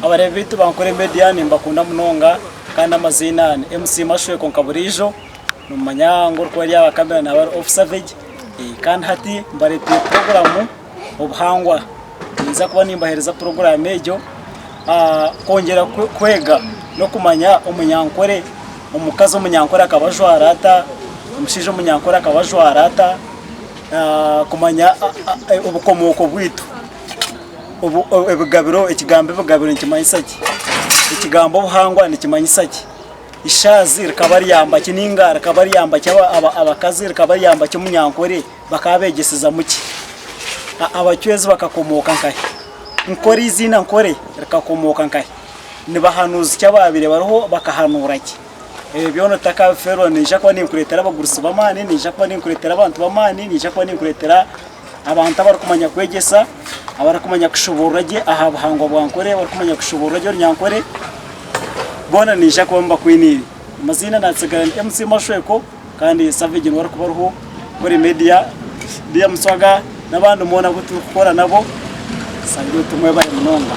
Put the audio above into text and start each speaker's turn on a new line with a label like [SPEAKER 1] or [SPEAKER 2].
[SPEAKER 1] Abarebe bitu bankore media nimbakunda munonga kandi amazina MC Mashwe konkaburijo numanya ngo ko yari abakamera na bar of savage kandi hati mbarete program obuhangwa niza kuba nimbahereza program ejo kongera kwega no kumanya umunyankore umukazo umunyankore akabajwarata umushije umunyankore akabajwarata kumanya ubukomoko bwitu ebugabiro ikigambo ebugabiro nkimanyisaki ikigambo buhangwa nikimanyisaki ishazi rikabari yamba kininga rikabari yamba abakazi rikabari yamba kimunyankore bakabegesiza muki abacyezi bakakomoka nkahe nkore izina nkore rikakomoka nkahe nibahanuzi cyababire bariho bakahanuraki byono takafero nije kwa ninkuretera abagurusi bamani nije kwa ninkuretera abantu bamani nije kwa ninkuretera abantu abari kumanya kwegesa abari kumanya kushoboraje aha buhango bwankore bari kumanya kushoboraje nyankore bona nije kwa mba kwiniri mazina natsigara MC Mashweko kandi Savage wari kubaruho muri media dia Mswaga nabandi mubona gukora nabo sangiye tumwe bari munonga